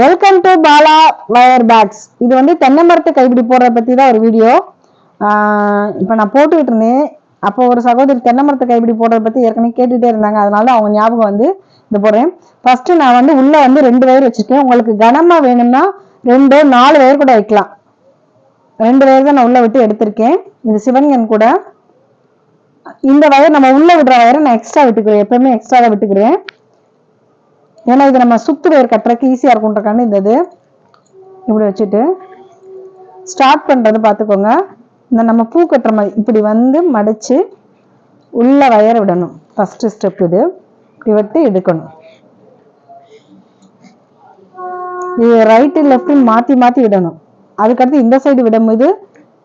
Welcome to Bala wire bags. இது வந்து தென்னை மரத்து கைப்பிடி போடுறத பத்தி தான் ஒரு வீடியோ. இப்போ நான் போட்டுக்கிட்டு இருந்தேன். அப்போ ஒரு சகோதரி தென்னை மரத்து கைப்பிடி போடுறத பத்தி ஏற்கனவே கேட்டுட்டே இருந்தாங்க. அதனால அவங்க ஞாபகம் வந்து இது போடுறேன். ஃபர்ஸ்ட் நான் வந்து உள்ள வந்து 2 வயர் வச்சிருக்கேன். உங்களுக்கு கனமா வேணும்னா 2 4 வயர் கூட வைக்கலாம். 2 வயர் தான் நான் உள்ள விட்டு எடுத்திருக்கேன். இது சிவன்கன் கூட. இந்த வயர் நம்ம உள்ள விடுற வயரை நான் எக்ஸ்ட்ரா விட்டுக்கிறேன். எப்பவுமே எக்ஸ்ட்ரா தான் விட்டுக்கிறேன். ஏன்னா இது நம்ம சுத்து வயர் கட்டுறதுக்கு ஈஸியா இருக்கும்ன்றக்கான இந்த இது இப்படி வச்சுட்டு ஸ்டார்ட் பண்றது பார்த்துக்கோங்க. இந்த நம்ம பூ கட்டுற மாதிரி இப்படி வந்து மடிச்சு உள்ள வயர் விடணும். ஃபர்ஸ்ட் ஸ்டெப் இது. இப்படி விட்டு எடுக்கணும். இது ரைட்டு லெஃப்ட் மாத்தி மாத்தி விடணும். அதுக்கடுத்து இந்த சைடு விடும்போது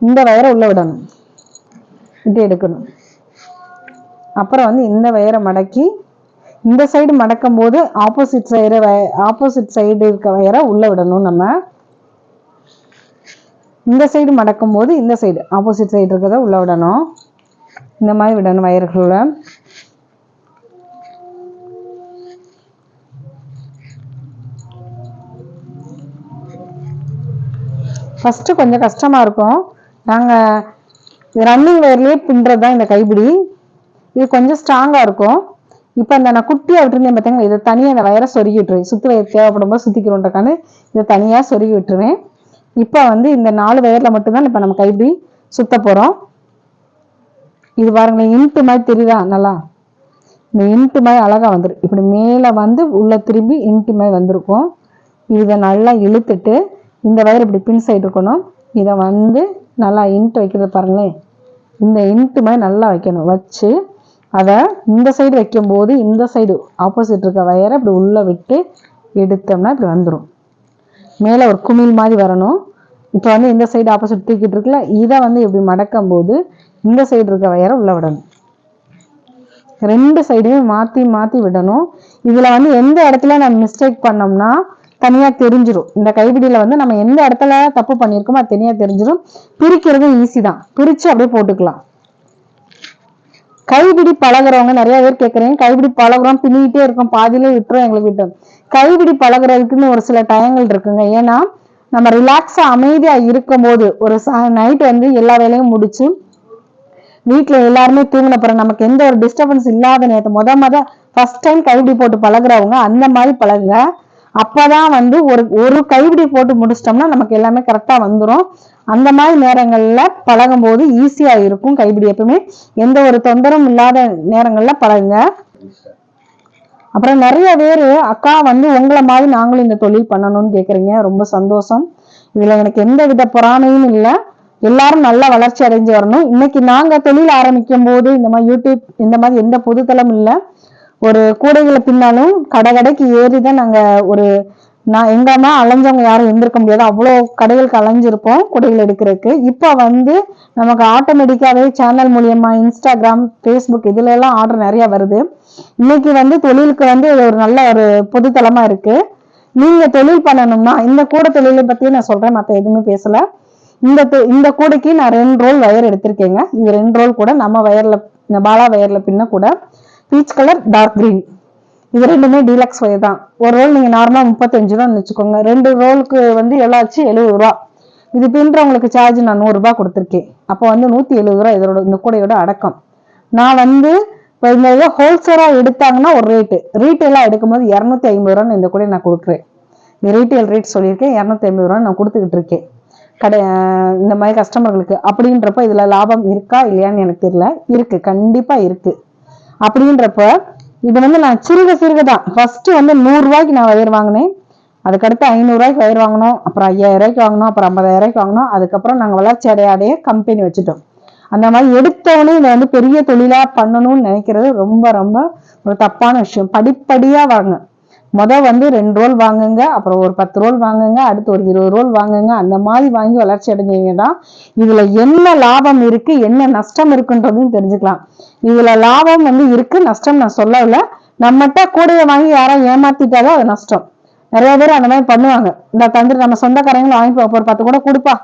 இந்த வயரை உள்ள விடணும். இப்படி எடுக்கணும். அப்புறம் வந்து இந்த வயரை மடக்கி இந்த சைடு மடக்கும் போது ஆப்போசிட் சைடு இருக்க வயரை உள்ள விடணும். நம்ம இந்த சைடு மடக்கும் போது இந்த சைடு ஆப்போசிட் சைடு இருக்கிறத உள்ள விடணும். இந்த மாதிரி விடணும் வயர்களை. ஃபர்ஸ்ட் கொஞ்சம் கஷ்டமா இருக்கும். நாங்க ரன்னிங் வயர்லயே பின்றது தான் இந்த கைப்பிடி. இது கொஞ்சம் ஸ்ட்ராங்கா இருக்கும். இப்போ இந்த நான் குட்டியா விட்டுருந்தேன் பார்த்தீங்கன்னா, இதை தனியாக இந்த வயரை சொருகி விட்டுருவேன். சுத்து வயர் தேவைப்படும் போது சுத்திக்கிறோன்றக்கான இதை தனியாக சொருகி விட்டுருவேன். இப்போ வந்து இந்த 4 வயர்ல மட்டும்தான் இப்போ நம்ம கைப்பிடி சுத்த போறோம். இது பாருங்களேன், இன்ட்டு மாதிரி தெரியுதா? நல்லா இந்த இன்ட்டு மாதிரி அழகா வந்துடும். இப்படி மேலே வந்து உள்ள திரும்பி இன்ட்டு மாதிரி வந்திருக்கும். இதை நல்லா இழுத்துட்டு இந்த வயர் இப்படி பின் சைடு இருக்கணும். இதை வந்து நல்லா இன்ட்டு வைக்கிறது பாருங்களேன். இந்த இன்ட்டு மாதிரி நல்லா வைக்கணும். வச்சு அதை இந்த சைடு வைக்கும் போது இந்த சைடு ஆப்போசிட் இருக்க வயரை இப்படி உள்ள விட்டு எடுத்தோம்னா இப்படி வந்துடும். மேலே ஒரு குமிழ் மாதிரி வரணும். இப்போ வந்து இந்த சைடு ஆப்போசிட் தூக்கிட்டு இருக்குல்ல, இதை வந்து இப்படி மடக்கும் போது இந்த சைடு இருக்க வயரை உள்ள விடணும். 2 சைடுமே மாற்றி மாற்றி விடணும். இதில் வந்து எந்த இடத்துல நம்ம மிஸ்டேக் பண்ணோம்னா தனியாக தெரிஞ்சிடும். இந்த கைப்பிடியில் வந்து நம்ம எந்த இடத்துல தப்பு பண்ணியிருக்கோமோ அது தனியாக தெரிஞ்சிடும். பிரிக்கிறதும் ஈஸி தான். பிரித்து அப்படியே போட்டுக்கலாம். கைப்பிடி பழகுறவங்க நிறைய பேர் கேட்குறேன். கைப்பிடி பழகுறோம், பின்னிக்கிட்டே இருக்கோம், பாதியிலே விட்டுரும், எங்களுக்கு விட்டோம். கைப்பிடி பழகுறதுக்குன்னு ஒரு சில டயங்கள் இருக்குங்க. ஏன்னா நம்ம ரிலாக்ஸா அமைதியா இருக்கும் போது ஒரு நைட் வந்து எல்லா வேலையும் முடிச்சு வீட்டுல எல்லாருமே தூங்கின பிறகு நமக்கு எந்த ஒரு டிஸ்டர்பன்ஸ் இல்லாத நேரத்தை ஃபர்ஸ்ட் டைம் கைப்பிடி போட்டு பழகுறவங்க அந்த மாதிரி பழகுங்க. அப்பதான் வந்து ஒரு கைப்பிடி போட்டு முடிச்சிட்டோம்னா நமக்கு எல்லாமே கரெக்டா வந்துடும். அந்த மாதிரி நேரங்கள்ல பழகும் போது ஈஸியா இருக்கும். கைப்பிடி எப்பவுமே எந்த ஒரு தொந்தரவும் இல்லாத நேரங்கள்ல பழகுங்க. அப்புறம் நிறைய பேரு அக்கா வந்து உங்களை மாதிரி நாங்களும் இந்த தொழில் பண்ணணும்னு கேக்குறீங்க. ரொம்ப சந்தோஷம். இதுல எனக்கு எந்த வித பொறாமையும் இல்லை. எல்லாரும் நல்ல வளர்ச்சி அடைஞ்சு வரணும். இன்னைக்கு நாங்க தொழில் ஆரம்பிக்கும் போது இந்த மாதிரி யூடியூப் இந்த மாதிரி எந்த பொதுத்தளம் இல்லை. ஒரு கூடைகளை பின்னாலும் கடைக்கு ஏறிதான் நாங்க நான் எங்கன்னா அலைஞ்சவங்க யாரும் எந்திருக்க முடியாது. அவ்வளோ கடைகளுக்கு அலைஞ்சிருப்போம் கூடைகள் எடுக்கிறதுக்கு. இப்போ வந்து நமக்கு ஆட்டோமேட்டிக்காவே சேனல் மூலியமா இன்ஸ்டாகிராம், ஃபேஸ்புக் இதுல எல்லாம் ஆர்டர் நிறைய வருது. இன்னைக்கு வந்து தொழிலுக்கு வந்து ஒரு நல்ல ஒரு பொதுத்தளமா இருக்கு. நீங்க தொழில் பண்ணணும்னா இந்த கூடை தொழிலை பத்தி நான் சொல்றேன், மத்த எதுவுமே பேசல. இந்த கூடைக்கு நான் 2 ரோல் வயர் எடுத்திருக்கேங்க. இது 2 ரோல் கூட நம்ம வயர்ல, இந்த பாலா வயர்ல பின்ன கூட பீச் கலர், டார்க் கிரீன். இது 2மே டீலக்ஸ் வயர் தான். ஒரு ரோல் நீங்க நார்மலா 35 ரூபான்னு வச்சுக்கோங்க. 2 ரோலுக்கு வந்து எவ்வளோ ஆச்சு? 70 ரூபா. இது பின்றவங்களுக்கு சார்ஜ் நான் 100 ரூபாய் கொடுத்துருக்கேன். அப்போ வந்து 170 ரூபா இதோட இந்த கூடையோட அடக்கம். நான் வந்து இப்போ இந்த ஹோல்சேலா எடுத்தாங்கன்னா ஒரு ரேட்டு, ரீட்டெயிலா எடுக்கும்போது 250 ரூபான்னு இந்த கூடையை நான் கொடுக்குறேன். இந்த ரீட்டெயில் ரேட் சொல்லியிருக்கேன், 250 ரூபான்னு நான் கொடுத்துக்கிட்டு இருக்கேன் இந்த மாதிரி கஸ்டமர்களுக்கு. அப்படின்றப்ப இதுல லாபம் இருக்கா இல்லையான்னு எனக்கு தெரியல. இருக்கு, கண்டிப்பா இருக்கு. அப்படின்றப்ப இது வந்து நான் சிறுக தான். ஃபர்ஸ்ட் வந்து 100 ரூபாய்க்கு நான் வயர் வாங்கினேன். அதுக்கடுத்து 500 ரூபாய்க்கு வயர் வாங்கினோம். அப்புறம் 5000 ரூபாய்க்கு வாங்கினோம். அப்புறம் 50,000 ரூபாய்க்கு வாங்கினோம். அதுக்கப்புறம் நாங்கள் வளர்ச்சி அடைய கம்பெனி வச்சுட்டோம். அந்த மாதிரி எடுத்தவொடனே இதை வந்து பெரிய தொழிலா பண்ணணும்னு நினைக்கிறது ரொம்ப ரொம்ப ஒரு தப்பான விஷயம். படிப்படியா வாங்க. வந்து 2 ரோல் வாங்குங்க, அப்புறம் ஒரு 10 ரோல் வாங்குங்க, அடுத்து ஒரு 20 ரோல் வாங்குங்க. அந்த மாதிரி வாங்கி வளர்ச்சி அடைஞ்சவங்க தான் இதுல என்ன லாபம் இருக்கு, என்ன நஷ்டம் இருக்குன்றதையும் தெரிஞ்சுக்கலாம். இதுல லாபம் வந்து இருக்கு, நஷ்டம் நான் சொல்லல. நம்மகிட்ட கூடையை வாங்கி யாரும் ஏமாத்திட்டாலும் அது நஷ்டம். நிறைய பேர் அந்த மாதிரி பண்ணுவாங்க. இந்த தந்துட்டு நம்ம சொந்தக்காரங்களும் வாங்கி ஒரு 10 கூட கொடுப்பா,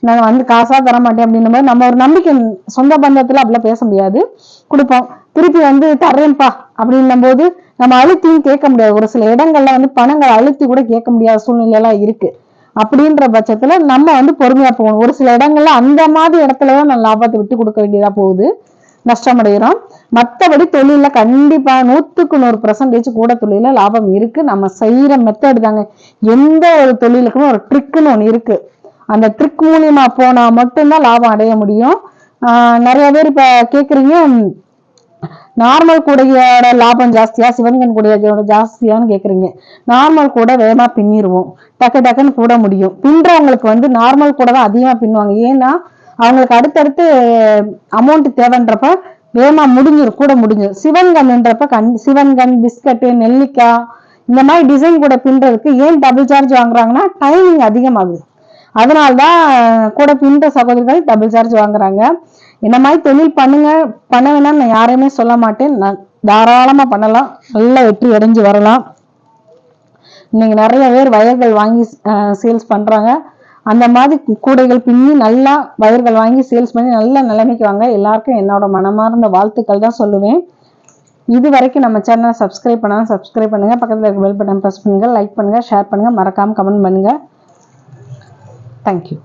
நாங்க வந்து காசா தர மாட்டேன் அப்படின்ற மாதிரி நம்ம ஒரு நம்பிக்கை, சொந்த பந்தத்துல அப்படிலாம் பேச முடியாது. கொடுப்போம். திருப்பி வந்து தர்றேன்ப்பா அப்படின்னும் போது நம்ம அழுத்தியும் கேட்க முடியாது. ஒரு சில இடங்கள்ல வந்து பணங்களை அழுத்தி கூட கேட்க முடியாத சூழ்நிலை எல்லாம் இருக்கு. அப்படின்ற பட்சத்துல நம்ம வந்து பொறுமையா போகணும். ஒரு சில இடங்கள்ல அந்த மாதிரி இடத்துலதான் நம்ம லாபத்தை விட்டு கொடுக்க வேண்டியதா போகுது, நஷ்டமடைகிறோம். மற்றபடி தொழில கண்டிப்பா 100% கூட தொழில லாபம் இருக்கு. நம்ம செய்யற மெத்தட் தாங்க. எந்த ஒரு தொழிலுக்குமே ஒரு ட்ரிக்குன்னு ஒண்ணு இருக்கு. அந்த ட்ரிக் மூலியமா போனா மட்டும்தான் லாபம் அடைய முடியும். நிறைய பேர் இப்ப கேக்குறீங்க, நார்மல் கூடையோட லாபம் ஜாஸ்தியா சிவன்கண் கூடையோட ஜாஸ்தியான்னு கேக்குறீங்க. நார்மல் கூட வேகமா பின்னிடுவோம், டக்கு டக்குன்னு கூட முடியும். பின்றவங்களுக்கு வந்து நார்மல் கூட தான் அதிகமா பின்னுவாங்க. ஏன்னா அவங்களுக்கு அடுத்தடுத்து அமௌண்ட் தேவைன்றப்ப வேகமா முடிஞ்சிடும், கூட முடிஞ்சிடும். சிவன்கண்ன்றப்ப சிவன்கண், பிஸ்கட்டு, நெல்லிக்காய் இந்த மாதிரி டிசைன் கூட பின்றதுக்கு ஏன் டபுள் சார்ஜ் வாங்குறாங்கன்னா டைமிங் அதிகமாகுது. அதனால்தான் கூட பின்ற சகோதரிகள் டபுள் சார்ஜ் வாங்குறாங்க. இந்த மாதிரி தொழில் பண்ணுங்க, பண்ண வேணாம்னு நான் யாரையுமே சொல்ல மாட்டேன். நான் தாராளமா பண்ணலாம், நல்ல வெற்றி அடைஞ்சு வரலாம். இன்னைக்கு நிறைய பேர் வயர்கள் வாங்கி சேல்ஸ் பண்றாங்க. அந்த மாதிரி கூடைகள் பின்னி நல்லா வயர்கள் வாங்கி சேல்ஸ் பண்ணி நல்ல நிலைமைக்கு வாங்க. எல்லாருக்கும் என்னோட மனமார்ந்த வாழ்த்துக்கள் தான் சொல்லுவேன். இது வரைக்கும் நம்ம சேனலை சப்ஸ்கிரைப் பண்ணாலும் சப்ஸ்கிரைப் பண்ணுங்க, பக்கத்தில் இருக்க பெல் பட்டன் ப்ரெஸ் பண்ணுங்க, லைக் பண்ணுங்க, ஷேர் பண்ணுங்க, மறக்காம கமெண்ட் பண்ணுங்க. தேங்க்யூ.